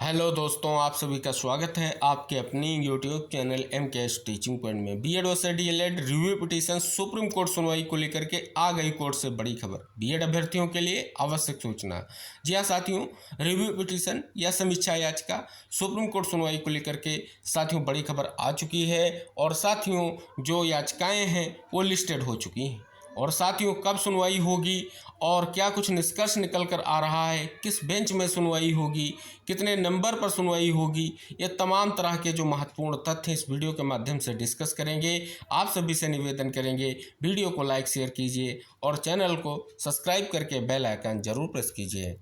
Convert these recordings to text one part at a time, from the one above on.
Hello दोस्तों, आप सभी का स्वागत है आपके अपनी YouTube channel MKS teaching point में। BEd versus DElEd review petition supreme court सुनवाई को लेकर के आ गई कोर्ट से बड़ी खबर। बीएड अभ्यर्थियों के लिए आवश्यक सूचना। जी हाँ साथियों, रिव्यू पिटीशन या समीक्षा याचिका सुप्रीम कोर्ट सुनवाई को लेकर के साथियों बड़ी खबर आ चुकी है और साथियों जो याचिकाएँ हैं वो लिस्टेड हो चुकी हैं। और साथियों कब सुनवाई होगी और क्या कुछ निष्कर्ष निकल कर आ रहा है, किस बेंच में सुनवाई होगी, कितने नंबर पर सुनवाई होगी, ये तमाम तरह के जो महत्वपूर्ण तथ्य इस वीडियो के माध्यम से डिस्कस करेंगे। आप सभी से निवेदन करेंगे वीडियो को लाइक शेयर कीजिए और चैनल को सब्सक्राइब करके बेल आइकन जरूर प्रेस कीजिए।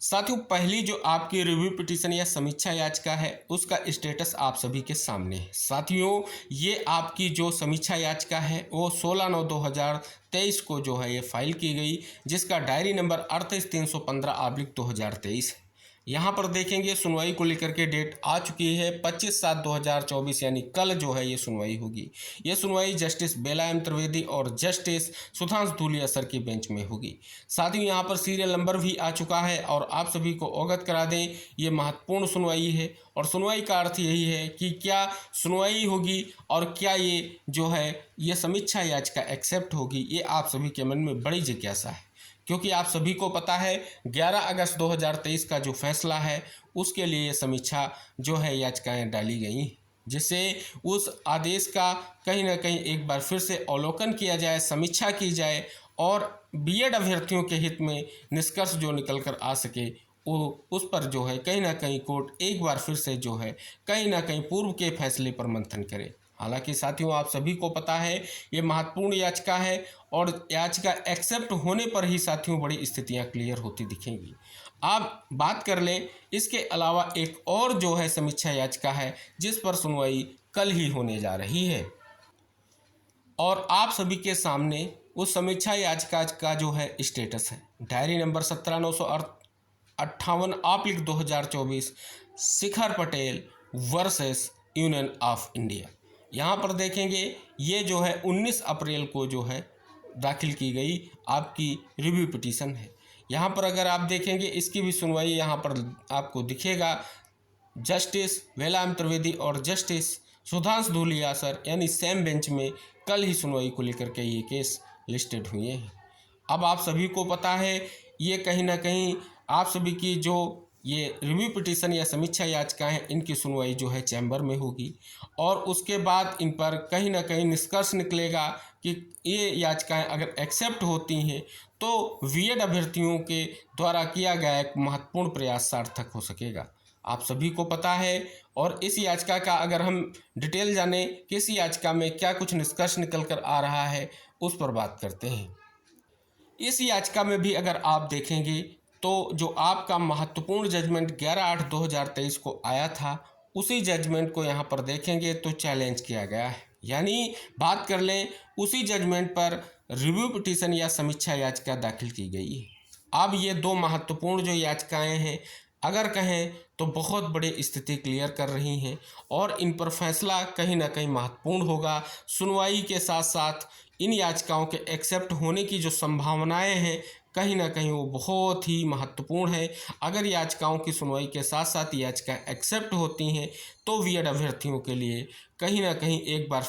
साथियों पहली जो आपकी रिव्यू पिटीशन या समीक्षा याचिका है उसका स्टेटस आप सभी के सामने है। साथियों ये आपकी जो समीक्षा याचिका है वो 16/9/2023 को जो है ये फाइल की गई, जिसका डायरी नंबर 38315/2023 है। यहाँ पर देखेंगे सुनवाई को लेकर के डेट आ चुकी है 25/7/2024, यानी कल जो है ये सुनवाई होगी। ये सुनवाई जस्टिस बेलाएम त्रिवेदी और जस्टिस सुधांशु धूलिया सर की बेंच में होगी। साथ ही यहाँ पर सीरियल नंबर भी आ चुका है और आप सभी को अवगत करा दें ये महत्वपूर्ण सुनवाई है और सुनवाई का अर्थ यही है कि क्या सुनवाई होगी और क्या ये जो है ये समीक्षा याचिका एक्सेप्ट होगी, ये आप सभी के मन में बड़ी जिज्ञासा है। क्योंकि आप सभी को पता है 11 अगस्त 2023 का जो फैसला है उसके लिए समीक्षा जो है याचिकाएं डाली गई, जिससे उस आदेश का कहीं ना कहीं एक बार फिर से अवलोकन किया जाए, समीक्षा की जाए और बीएड अभ्यर्थियों के हित में निष्कर्ष जो निकल कर आ सके वो उस पर जो है कहीं ना कहीं कोर्ट एक बार फिर से जो है कहीं ना कहीं पूर्व के फैसले पर मंथन करे। हालांकि साथियों आप सभी को पता है ये महत्वपूर्ण याचिका है और याचिका एक्सेप्ट होने पर ही साथियों बड़ी स्थितियां क्लियर होती दिखेंगी। आप बात कर लें इसके अलावा एक और जो है समीक्षा याचिका है जिस पर सुनवाई कल ही होने जा रही है और आप सभी के सामने उस समीक्षा याचिका का जो है स्टेटस है। Diary number 17/958/2024 Shikhar Patel versus union of India. यहाँ पर देखेंगे ये जो है 19 अप्रैल को जो है दाखिल की गई आपकी रिव्यू पिटीशन है। यहाँ पर अगर आप देखेंगे इसकी भी सुनवाई यहाँ पर आपको दिखेगा जस्टिस बेलाएम त्रिवेदी और जस्टिस सुधांशु धूलिया सर यानी सेम बेंच में कल ही सुनवाई को लेकर के ये केस लिस्टेड हुए हैं। अब आप सभी को पता है ये कहीं ना कहीं आप सभी की जो ये रिव्यू पिटीशन या समीक्षा याचिकाएं हैं इनकी सुनवाई जो है चैम्बर में होगी और उसके बाद इन पर कहीं ना कहीं निष्कर्ष निकलेगा कि ये याचिकाएं अगर एक्सेप्ट होती हैं तो बीएड अभ्यर्थियों के द्वारा किया गया एक महत्वपूर्ण प्रयास सार्थक हो सकेगा। आप सभी को पता है और इस याचिका का अगर हम डिटेल जाने कि इस याचिका में क्या कुछ निष्कर्ष निकल कर आ रहा है उस पर बात करते हैं। इस याचिका में भी अगर आप देखेंगे तो जो आपका महत्वपूर्ण जजमेंट 11/8/2023 को आया था उसी जजमेंट को यहाँ पर देखेंगे तो चैलेंज किया गया है, यानी बात कर लें उसी जजमेंट पर रिव्यू पिटीशन या समीक्षा याचिका दाखिल की गई है। अब ये दो महत्वपूर्ण जो याचिकाएं हैं अगर कहें तो बहुत बड़ी स्थिति क्लियर कर रही हैं और इन पर फैसला कहीं ना कहीं महत्वपूर्ण होगा। सुनवाई के साथ साथ इन याचिकाओं के एक्सेप्ट होने की जो संभावनाएं हैं कहीं ना कहीं वो बहुत ही महत्वपूर्ण है। अगर याचिकाओं की सुनवाई के साथ साथ याचिका एक्सेप्ट होती हैं तो बीएड अभ्यर्थियों के लिए कहीं ना कहीं एक बार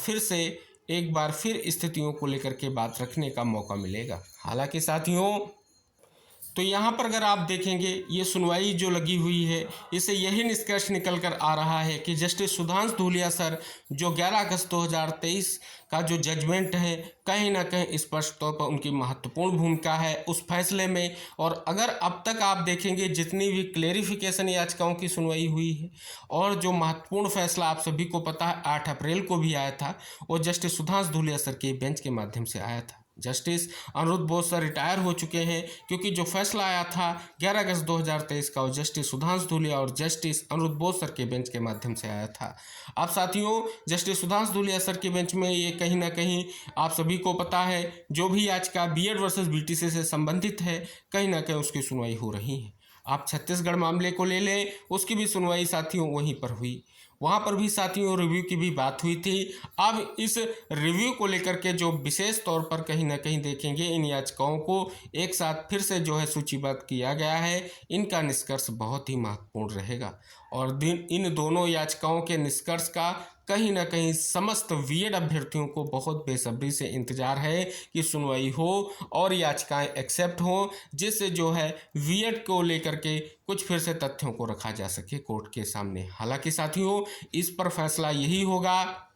फिर स्थितियों को लेकर के बात रखने का मौका मिलेगा। हालांकि साथियों तो यहाँ पर अगर आप देखेंगे ये सुनवाई जो लगी हुई है इसे यही निष्कर्ष निकल कर आ रहा है कि जस्टिस सुधांशु धूलिया सर जो 11 अगस्त 2023 का जो जजमेंट है कहीं ना कहीं स्पष्ट तौर पर उनकी महत्वपूर्ण भूमिका है उस फैसले में। और अगर अब तक आप देखेंगे जितनी भी क्लेरिफिकेशन याचिकाओं की सुनवाई हुई है और जो महत्वपूर्ण फैसला आप सभी को पता है 8 अप्रैल को भी आया था वो जस्टिस सुधांशु धूलिया सर के बेंच के माध्यम से आया था। Justice Aniruddha Bose sir retire हो चुके हैं क्योंकि जो फैसला आया था 11 अगस्त 2023 का वो जस्टिस सुधांशु धूलिया और जस्टिस अनिरुद्ध बोस सर के बेंच के माध्यम से आया था। अब साथियों जस्टिस सुधांशु धूलिया सर के बेंच में ये कहीं ना कहीं आप सभी को पता है जो भी याचिका बीएड वर्सेस बीटीसी से संबंधित है कहीं ना कहीं उसकी सुनवाई हो रही है। आप छत्तीसगढ़ मामले को ले लें उसकी भी सुनवाई साथियों वहीं पर हुई वहाँ पर भी साथियों रिव्यू की भी बात हुई थी। अब इस रिव्यू को लेकर के जो विशेष तौर पर कहीं ना कहीं देखेंगे, इन याचिकाओं को एक साथ फिर से जो है सूचीबद्ध किया गया है। इनका निष्कर्ष बहुत ही महत्वपूर्ण रहेगा और इन दोनों याचिकाओं के निष्कर्ष का कहीं ना कहीं समस्त बीएड अभ्यर्थियों को बहुत बेसब्री से इंतजार है कि सुनवाई हो और याचिकाएं एक्सेप्ट हो, जिससे जो है बीएड को लेकर के कुछ फिर से तथ्यों को रखा जा सके कोर्ट के सामने। हालांकि साथियों इस पर फैसला यही होगा,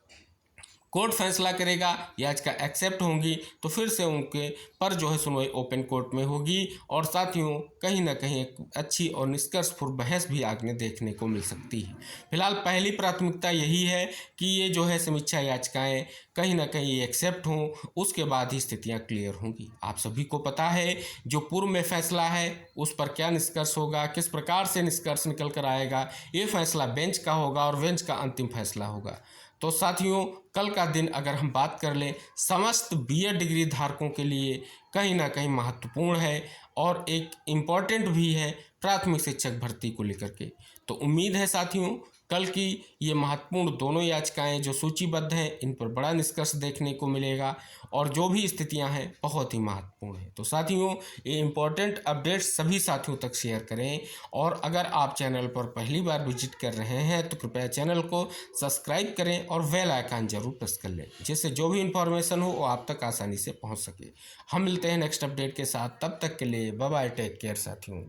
कोर्ट फैसला करेगा, याचिका एक्सेप्ट होंगी तो फिर से उनके पर जो है सुनवाई ओपन कोर्ट में होगी और साथियों कहीं ना कहीं एक अच्छी और निष्कर्षपूर्ण बहस भी आगे देखने को मिल सकती है। फिलहाल पहली प्राथमिकता यही है कि ये जो है समीक्षा याचिकाएं कहीं ना कहीं एक्सेप्ट हों, उसके बाद ही स्थितियां क्लियर होंगी। आप सभी को पता है जो पूर्व में फैसला है उस पर क्या निष्कर्ष होगा, किस प्रकार से निष्कर्ष निकल कर आएगा, ये फैसला बेंच का होगा और बेंच का अंतिम फैसला होगा। तो साथियों कल का दिन अगर हम बात कर लें समस्त बीएड डिग्री धारकों के लिए कहीं ना कहीं महत्वपूर्ण है और एक इम्पॉर्टेंट भी है प्राथमिक शिक्षक भर्ती को लेकर के। तो उम्मीद है साथियों कल की ये महत्वपूर्ण दोनों याचिकाएं जो सूचीबद्ध हैं इन पर बड़ा निष्कर्ष देखने को मिलेगा और जो भी स्थितियां हैं बहुत ही महत्वपूर्ण है। तो साथियों ये इम्पोर्टेंट अपडेट्स सभी साथियों तक शेयर करें और अगर आप चैनल पर पहली बार विजिट कर रहे हैं तो कृपया चैनल को सब्सक्राइब करें और बेल आइकन जरूर प्रेस कर लें, जिससे जो भी इन्फॉर्मेशन हो वो आप तक आसानी से पहुँच सके। हम मिलते हैं नेक्स्ट अपडेट के साथ, तब तक के लिए बाय बाय, टेक केयर साथियों।